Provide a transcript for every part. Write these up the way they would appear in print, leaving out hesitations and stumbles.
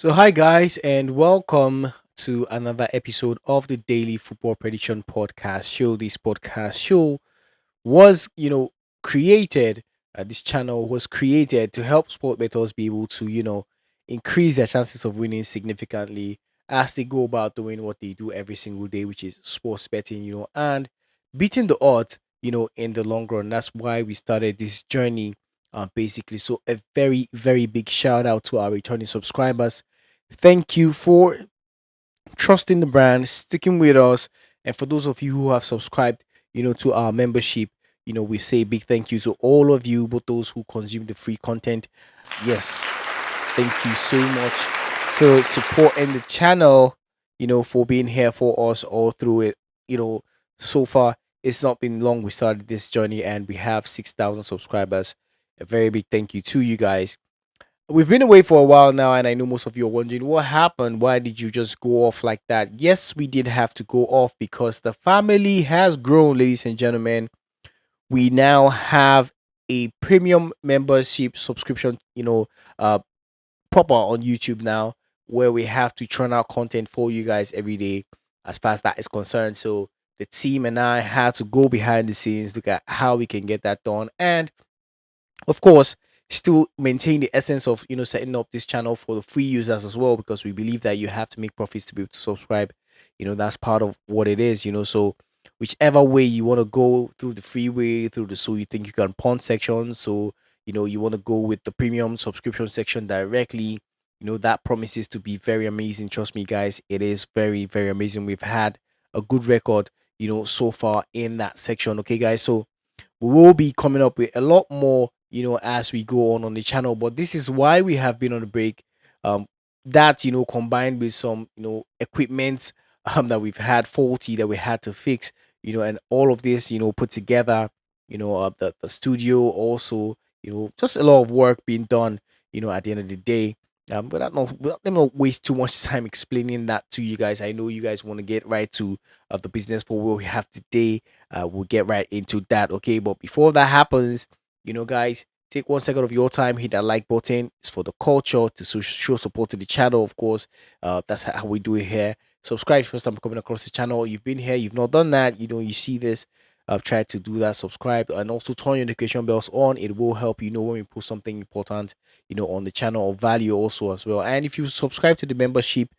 So, hi guys, and welcome to another episode of the Daily Football Prediction Podcast Show. This podcast show was, created. This channel was created to help sport bettors be able to, increase their chances of winning significantly as they go about doing what they do every single day, which is sports betting, and beating the odds, in the long run. That's why we started this journey, basically. So, a very, very big shout out to our returning subscribers. Thank you for trusting the brand, sticking with us, and for those of you who have subscribed, to our membership, we say big thank you to all of you, but those who consume the free content. Yes, thank you so much for supporting the channel, for being here for us all through it. So far, it's not been long. We started this journey and we have 6,000 subscribers. A very big thank you to you guys. We've been away for a while now, and I know most of you are wondering what happened. Why did you just go off like that? Yes, we did have to go off because the family has grown, ladies and gentlemen. We now have a premium membership subscription, proper on YouTube now, where we have to churn out content for you guys every day as far as that is concerned. So the team and I had to go behind the scenes, look at how we can get that done. And of course, still maintain the essence of setting up this channel for the free users as well, because we believe that you have to make profits to be able to subscribe. That's part of what it is. So whichever way you want to go, through the free way, through the so you think you can pawn section, so you want to go with the premium subscription section directly. That promises to be very amazing. Trust me, guys, it is very, very amazing. We've had a good record so far in that section. Okay, guys, so we will be coming up with a lot more, as we go on the channel. But this is why we have been on a break. Um, that combined with some equipment that we've had faulty that we had to fix, and all of this put together, the studio also, just a lot of work being done, at the end of the day. But let me not waste too much time explaining that to you guys. I know you guys want to get right to the business for what we have today. We'll get right into that, okay? But before that happens, guys, take 1 second of your time, hit that like button. It's for the culture to show support to the channel, of course. That's how we do it here. Subscribe first time coming across the channel. You've been here, you've not done that, you see this. Try to do that, subscribe, and also turn your notification bells on. It will help when we post something important, on the channel of value also as well. And if you subscribe to the membership,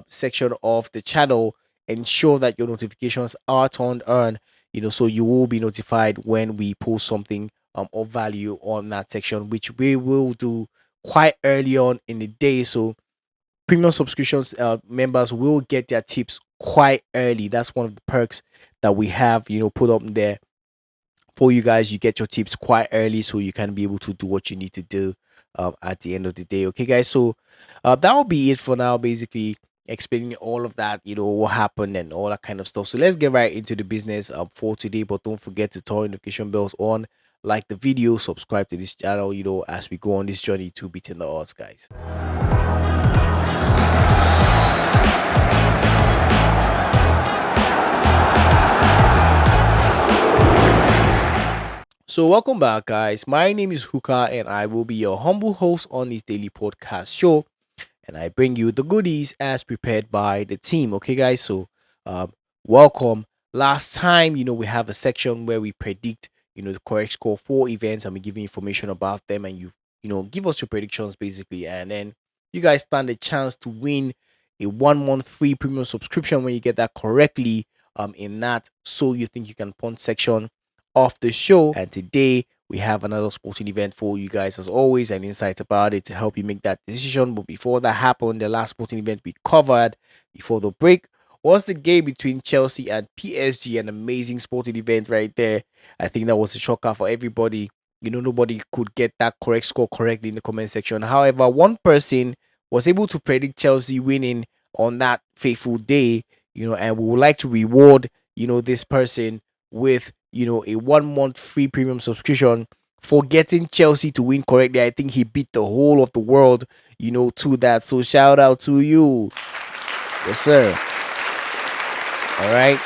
section of the channel, ensure that your notifications are turned on, so you will be notified when we post something of value on that section, which we will do quite early on in the day. So premium subscriptions members will get their tips quite early. That's one of the perks that we have put up there for you guys. You get your tips quite early so you can be able to do what you need to do at the end of the day. Okay, guys, so that will be it for now, basically explaining all of that, what happened and all that kind of stuff. So let's get right into the business for today. But don't forget to turn notification bells on, like the video, subscribe to this channel, as we go on this journey to beating the odds, guys. So, welcome back, guys. My name is Huka, and I will be your humble host on this daily podcast show. And I bring you the goodies as prepared by the team. Okay, guys. So, welcome. Last time, we have a section where we predict, the correct score for events, and we give you information about them, and give us your predictions basically, and then you guys stand a chance to win a 1 month free premium subscription when you get that correctly. In that, so you think you can punt section of the show. And today we have another sporting event for you guys, as always, and insight about it to help you make that decision. But before that happened, the last sporting event we covered before the break was the game between Chelsea and PSG. An amazing sporting event right there. I think that was a shocker for everybody. Nobody could get that correct score correctly in the comment section. However, one person was able to predict Chelsea winning on that fateful day, and we would like to reward, this person with, a 1 month free premium subscription for getting Chelsea to win correctly. I think he beat the whole of the world, to that. So shout out to you. Yes, sir. All right.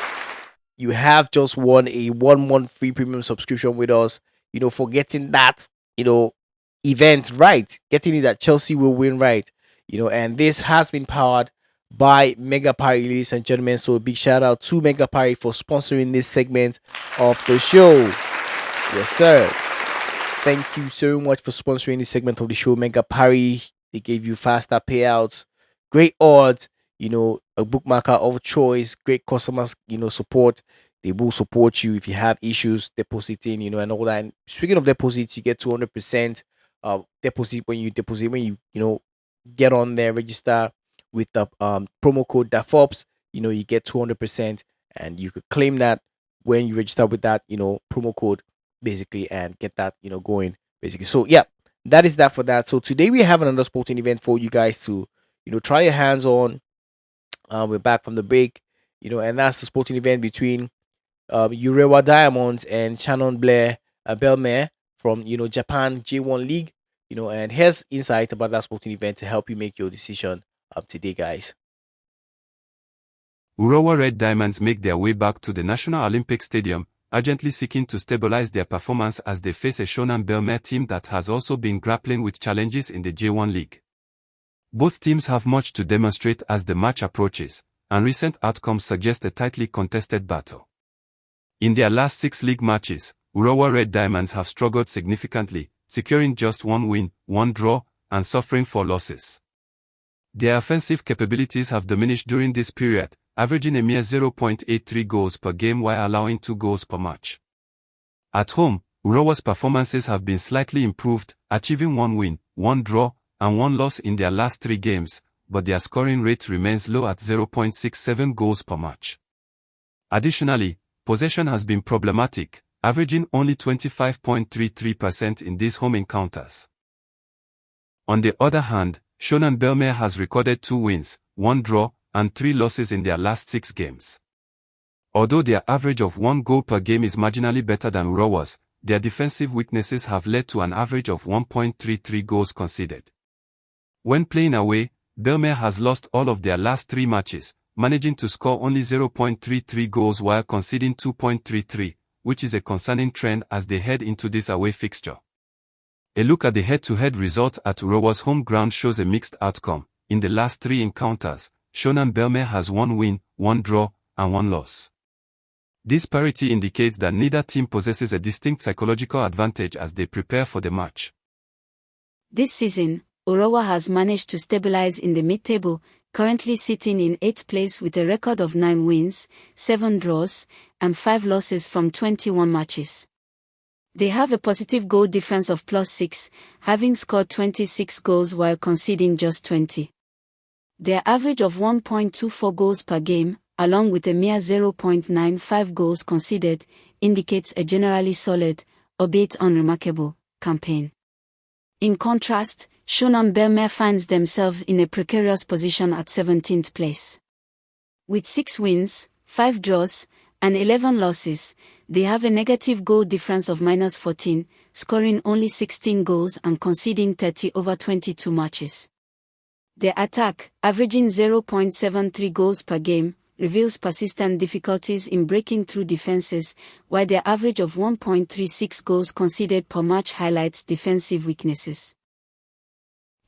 You have just won a 1 month free premium subscription with us, for getting that, event right, getting it that Chelsea will win right. And this has been powered by Mega Party, ladies and gentlemen. So, a big shout out to Mega Party for sponsoring this segment of the show. Yes, sir. Thank you so much for sponsoring this segment of the show, Mega Party. They gave you faster payouts, great odds, a bookmaker of choice, great customers, support. They will support you if you have issues depositing, and all that. And speaking of deposits, you get 200% deposit when you deposit, when you get on there, register with the promo code DAFOPS, you get 200%, and you could claim that when you register with that, promo code basically, and get that going basically. So yeah, that is that for that. So today we have another sporting event for you guys to try your hands on. We're back from the break, and that's the sporting event between Urewa Diamonds and Shannon Blair Belmare from Japan J1 League. And here's insight about that sporting event to help you make your decision today, guys. Urawa Red Diamonds make their way back to the National Olympic Stadium, urgently seeking to stabilize their performance as they face a Shonan Belmare team that has also been grappling with challenges in the J1 League. Both teams have much to demonstrate as the match approaches, and recent outcomes suggest a tightly contested battle. In their last 6 league matches, Urawa Red Diamonds have struggled significantly, securing just 1 win, 1 draw, and suffering 4 losses. Their offensive capabilities have diminished during this period, averaging a mere 0.83 goals per game while allowing 2 goals per match. At home, Urawa's performances have been slightly improved, achieving 1 win, 1 draw, and 1 loss in their last 3 games, but their scoring rate remains low at 0.67 goals per match. Additionally, possession has been problematic, averaging only 25.33% in these home encounters. On the other hand, Shonan Belmare has recorded 2 wins, 1 draw, and 3 losses in their last 6 games. Although their average of 1 goal per game is marginally better than Urawa's, their defensive weaknesses have led to an average of 1.33 goals conceded. When playing away, Belmare has lost all of their last 3 matches, managing to score only 0.33 goals while conceding 2.33, which is a concerning trend as they head into this away fixture. A look at the head-to-head results at Urawa's home ground shows a mixed outcome. In the last 3 encounters, Shonan Belmare has 1 win, 1 draw, and 1 loss. This parity indicates that neither team possesses a distinct psychological advantage as they prepare for the match. This season, Urawa has managed to stabilize in the mid-table, currently sitting in 8th place with a record of 9 wins, 7 draws, and 5 losses from 21 matches. They have a positive goal difference of +6, having scored 26 goals while conceding just 20. Their average of 1.24 goals per game, along with a mere 0.95 goals conceded, indicates a generally solid, albeit unremarkable, campaign. In contrast, Shonan Belmare finds themselves in a precarious position at 17th place. With 6 wins, 5 draws, and 11 losses, they have a negative goal difference of -14, scoring only 16 goals and conceding 30 over 22 matches. Their attack, averaging 0.73 goals per game, reveals persistent difficulties in breaking through defenses, while their average of 1.36 goals conceded per match highlights defensive weaknesses.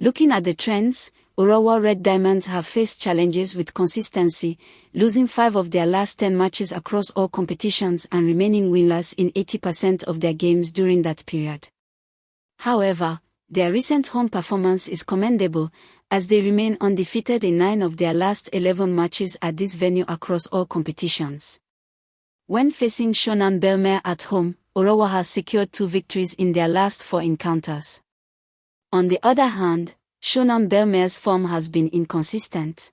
Looking at the trends, Urawa Red Diamonds have faced challenges with consistency, losing 5 of their last 10 matches across all competitions and remaining winless in 80% of their games during that period. However, their recent home performance is commendable, as they remain undefeated in 9 of their last 11 matches at this venue across all competitions. When facing Shonan Belmare at home, Urawa has secured 2 victories in their last 4 encounters. On the other hand, Shonan Belmare's form has been inconsistent.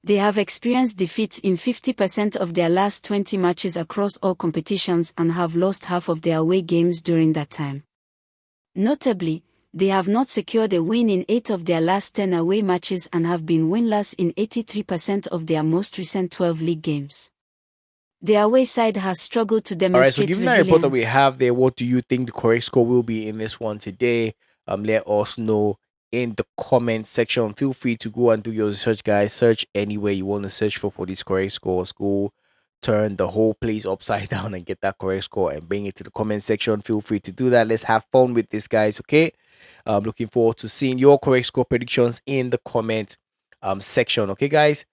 They have experienced defeats in 50% of their last 20 matches across all competitions and have lost half of their away games during that time. Notably, they have not secured a win in 8 of their last 10 away matches and have been winless in 83% of their most recent 12 league games. The away side has struggled to demonstrate resilience. All right, so given resilience. that report that we have there, what do you think the correct score will be in this one today? Let us know in the comment section. Feel free to go and do your research, guys. Search anywhere you want to search for these correct scores. Go turn the whole place upside down and get that correct score and bring it to the comment section, feel free to do that. Let's have fun with this, guys. Okay. I'm looking forward to seeing your correct score predictions in the comment section. Okay, guys.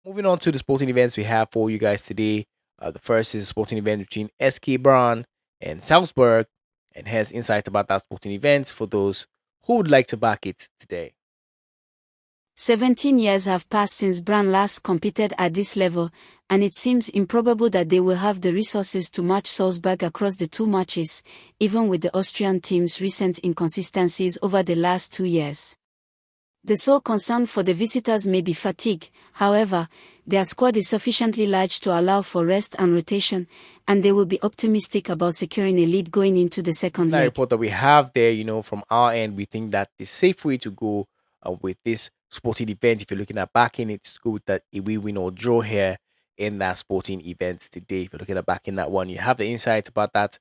Moving on to the sporting events we have for you guys today. The first is a sporting event between SK Brown and Salzburg, and has insight about that sporting event for those who would like to back it today. 17 years have passed since Brann last competed at this level, and it seems improbable that they will have the resources to match Salzburg across the two matches, even with the Austrian team's recent inconsistencies over the last 2 years. The sole concern for the visitors may be fatigue. However, their squad is sufficiently large to allow for rest and rotation, and they will be optimistic about securing a lead going into the second That leg. report that we have there, from our end, we think that the safe way to go with this sporting event, if you're looking at backing it, to go with that away win or draw here in that sporting event today. If you're looking at backing that one, you have the insight about that,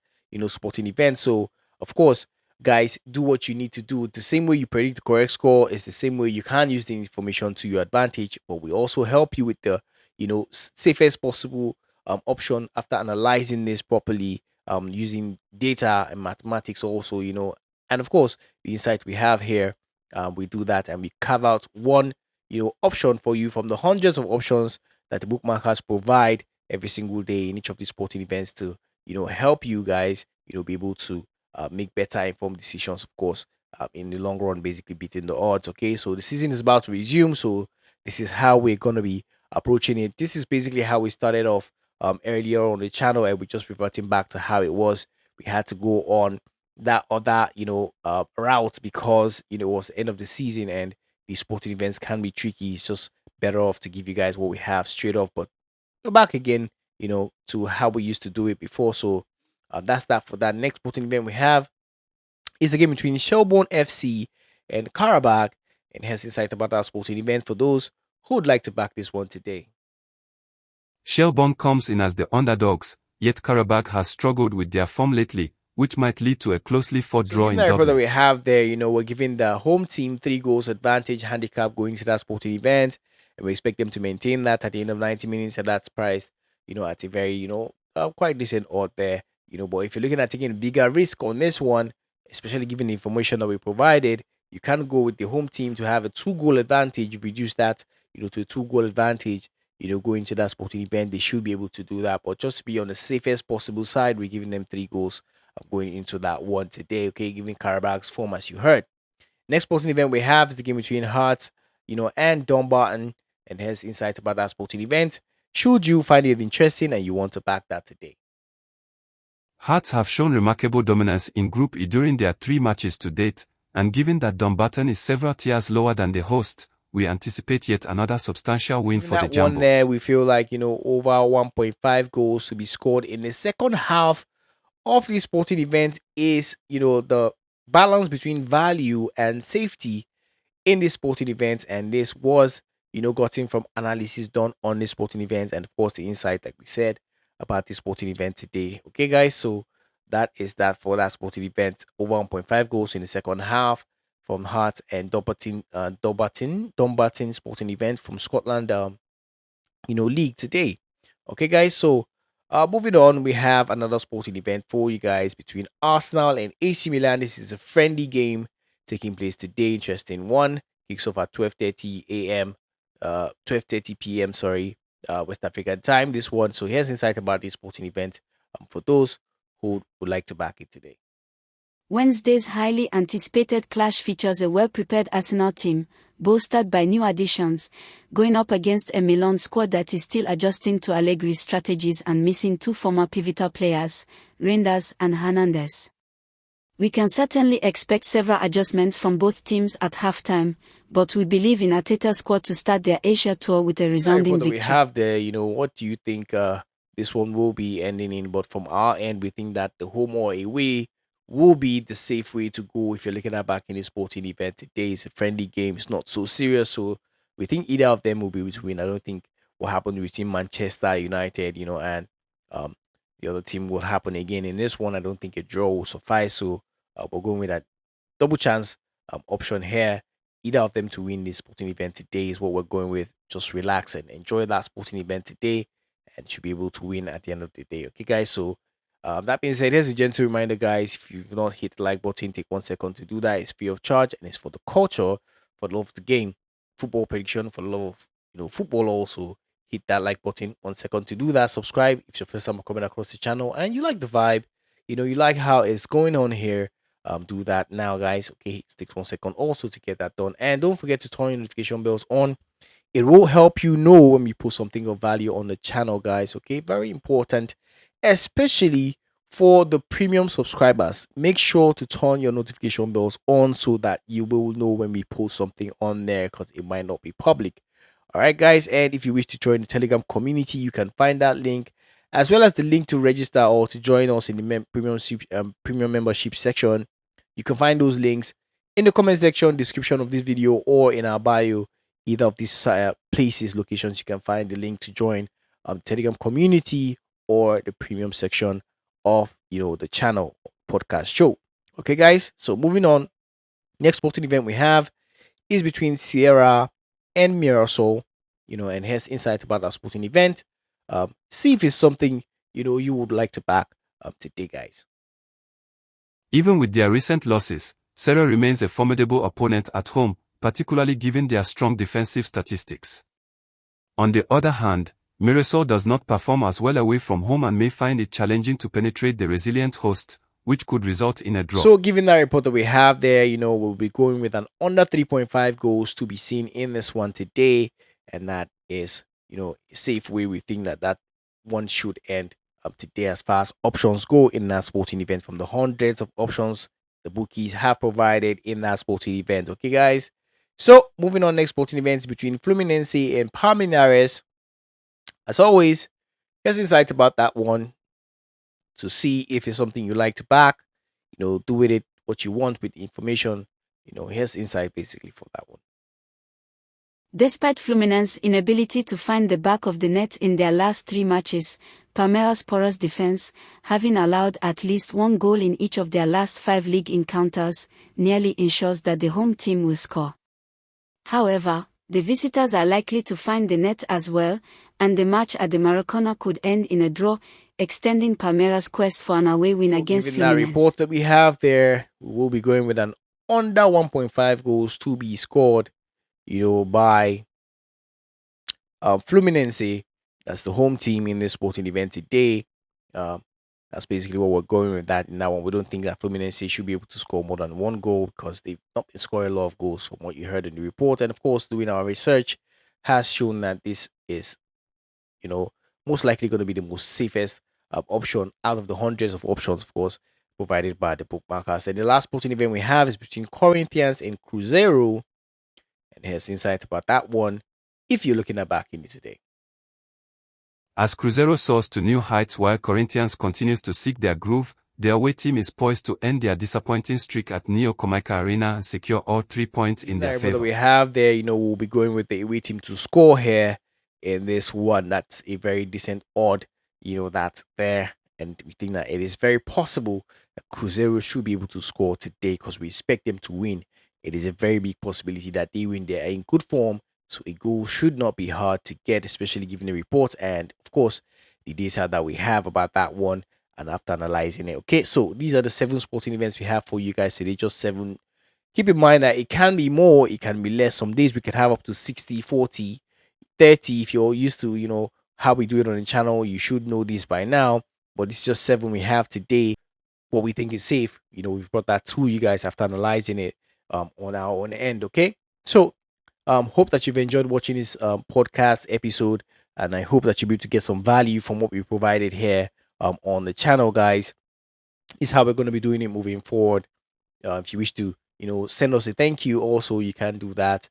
sporting event. So, of course, guys, do what you need to do. The same way you predict the correct score is the same way you can use the information to your advantage, but we also help you with the, safest possible option after analyzing this properly, using data and mathematics also, and of course, the insight we have here, we do that and we carve out one, option for you from the hundreds of options that the bookmakers provide every single day in each of these sporting events to, help you guys, be able to make better informed decisions, of course, in the long run, basically beating the odds. Okay, so the season is about to resume, so this is how we're gonna be approaching it. This is basically how we started off earlier on the channel, and we're just reverting back to how it was. We had to go on that other, route because it was the end of the season and these sporting events can be tricky. It's just better off to give you guys what we have straight off, but go back again, to how we used to do it before. So that's that for that. Next sporting event we have is a game between Shelbourne FC and Karabakh, and has insight about that sporting event for those who would like to back this one today. Shelbourne comes in as the underdogs, yet Karabakh has struggled with their form lately, which might lead to a closely fought So draw given in that report that Dublin. we have there, we're giving the home team 3 goals advantage handicap going to that sporting event, and we expect them to maintain that at the end of 90 minutes, and that's priced, at a very, quite decent odd there, But if you're looking at taking a bigger risk on this one, especially given the information that we provided, you can go with the home team to have a 2 goal advantage. Reduce that, to a 2 goal advantage. Going to that sporting event, they should be able to do that. But just to be on the safest possible side, we're giving them 3 goals going into that one today. Okay, giving Carabagh's form as you heard. Next sporting event we have is the game between Hearts, and Dumbarton, and has insight about that sporting event. Should you find it interesting and you want to back that today? Hearts have shown remarkable dominance in Group E during their 3 matches to date, and given that Dumbarton is several tiers lower than the host, we anticipate yet another substantial win In for the that one there, Jambos. we feel like over 1.5 goals to be scored in the second half of the sporting event is the balance between value and safety in this sporting event, and this was gotten from analysis done on this sporting event, and of course the insight like we said about this sporting event today. Okay, guys, so that is that for that sporting event. Over 1.5 goals in the second half from Hearts and Dumbarton sporting event from Scotland league today. Okay, guys. So, moving on, we have another sporting event for you guys between Arsenal and AC Milan. This is a friendly game taking place today. Interesting one. Kicks off at 12:30 a.m. 12:30 p.m. Sorry, West African time. This one. So here's insight about this sporting event for those who would like to back it today. Wednesday's highly anticipated clash features a well-prepared Arsenal team, bolstered by new additions, going up against a Milan squad that is still adjusting to Allegri's strategies and missing 2 former pivotal players, Reinders and Hernandez. We can certainly expect several adjustments from both teams at halftime, but we believe in Arteta's squad to start their Asia tour with a resounding That we victory. have there, what do you think this one will be ending in? But from our end, we think that the home or away will be the safe way to go if you're looking at back in a sporting event today. It's a friendly game, it's not so serious. So we think either of them will be able to win. I don't think what happened between Manchester United, and um, the other team will happen again in this one. I don't think a draw will suffice. So we're going with that double chance option here. Either of them to win this sporting event today is what we're going with. Just relax and enjoy that sporting event today, and should be able to win at the end of the day. Okay, guys. So that being said, here's a gentle reminder, guys. If you've not hit the like button, take 1 second to do that. It's free of charge and it's for the culture, for the love of the game, football prediction, for the love of football. Also, hit that like button. 1 second to do that. Subscribe if it's your first time coming across the channel and you like the vibe. You like how it's going on here. Do that now, guys. Okay, it takes 1 second also to get that done, and don't forget to turn your notification bells on. It will help you know when we post something of value on the channel, guys. Okay, very important, especially for the premium subscribers. Make sure to turn your notification bells on so that you will know when we post something on there, because it might not be public. All right, guys. And if you wish to join the Telegram community, you can find that link as well as the link to register or to join us in the premium membership section. You can find those links in the comment section, description of this video, or in our bio. Either of these places, locations, you can find the link to join Telegram community or the premium section of the channel podcast show. Okay, guys. So moving on, next sporting event we have is between Sierra and Mirasol. And here's insight about that sporting event. See if it's something you would like to back today, guys. Even with their recent losses, Sierra remains a formidable opponent at home, particularly given their strong defensive statistics. On the other hand, Mirasol does not perform as well away from home and may find it challenging to penetrate the resilient host, which could result in a draw. So given that report that we have there, we'll be going with an under 3.5 goals to be seen in this one today, and that is, a safe way we think that one should end today as far as options go in that sporting event, from the hundreds of options the bookies have provided in that sporting event. Okay, guys. So moving on, next sporting events between Fluminense and Palmeiras. As always, here's insight about that one to see if it's something you like to back. Do with it what you want with the information. Here's insight basically for that one. Despite Fluminense's inability to find the back of the net in their last 3 matches, Palmeiras' porous defense, having allowed at least 1 goal in each of their last 5 league encounters, nearly ensures that the home team will score. However, the visitors are likely to find the net as well, and the match at the Maracana could end in a draw, extending Palmeiras' quest for an away win against Fluminense. That report that we have there, we will be going with an under 1.5 goals to be scored, by Fluminense. That's the home team in this sporting event today. That's basically what we're going with that in that one. We don't think that Fluminense should be able to score more than 1 goal because they've not been scoring a lot of goals from what you heard in the report. And of course, doing our research has shown that this is, most likely going to be the most safest option out of the hundreds of options, of course, provided by the bookmakers. And the last sporting event we have is between Corinthians and Cruzeiro. And here's insight about that one if you're looking at backing it today. As Cruzeiro soars to new heights while Corinthians continues to seek their groove, the away team is poised to end their disappointing streak at Neo Comica Arena and secure all 3 points in their favor. We have there, we'll be going with the away team to score here in this one. That's a very decent odd, that's there. And we think that it is very possible that Cruzeiro should be able to score today because we expect them to win. It is a very big possibility that they win. They are in good form, so a goal should not be hard to get, especially given the reports and, of course, the data that we have about that one and after analyzing it. Okay, so these are the 7 sporting events we have for you guys today. Just 7. Keep in mind that it can be more, it can be less. Some days we could have up to 60, 40, 30. If you're used to, how we do it on the channel, you should know this by now. But it's just 7 we have today. What we think is safe, we've brought that to you guys after analyzing it on our own end. Okay, so hope that you've enjoyed watching this podcast episode, and I hope that you'll be able to get some value from what we provided here on the channel, guys. Is how we're going to be doing it moving forward. If you wish to send us a thank you, also you can do that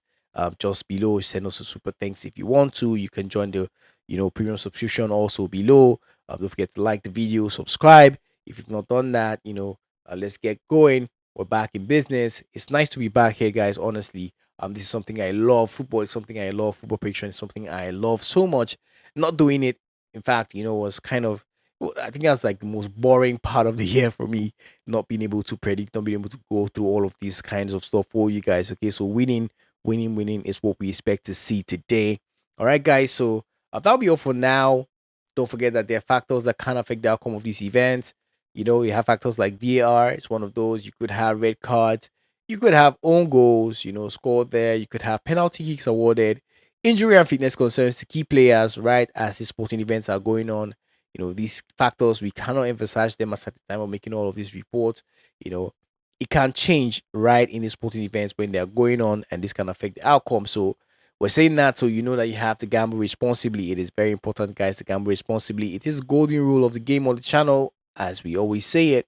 just below. Send us a super thanks if you want to. You can join the premium subscription also below. Don't forget to like the video, subscribe if you've not done that. Let's get going. We're back in business. It's nice to be back here, guys. Honestly, this is something I love. Football is something I love. Football prediction is something I love so much. Not doing it, in fact, was kind of, I think that's like the most boring part of the year for me. Not being able to predict, not being able to go through all of these kinds of stuff for you guys. Okay, so winning is what we expect to see today. All right, guys. So that'll be all for now. Don't forget that there are factors that can affect the outcome of these events. You have factors like VAR, it's one of those. You could have red cards, you could have own goals, scored there, you could have penalty kicks awarded, injury and fitness concerns to key players, right, as the sporting events are going on. These factors, we cannot emphasize them at the time of making all of these reports. You know, it can change right in the sporting events when they're going on, and this can affect the outcome. So we're saying that so you know that you have to gamble responsibly. It is very important, guys, to gamble responsibly. It is golden rule of the game on the channel, as we always say it.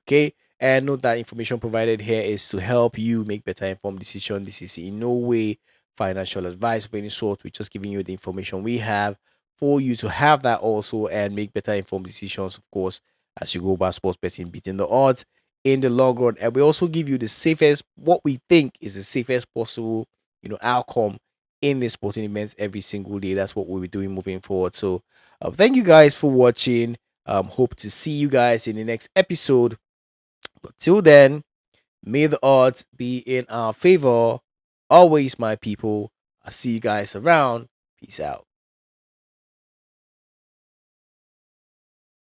Okay. And note that information provided here is to help you make better informed decision. This is in no way financial advice of any sort. We're just giving you the information we have for you to have that also and make better informed decisions, of course, as you go about sports betting, beating the odds in the long run. And we also give you the safest, what we think is the safest possible, outcome in the sporting events every single day. That's what we'll be doing moving forward. So thank you guys for watching. Hope to see you guys in the next episode. But till then, may the odds be in our favor. Always, my people. I'll see you guys around. Peace out.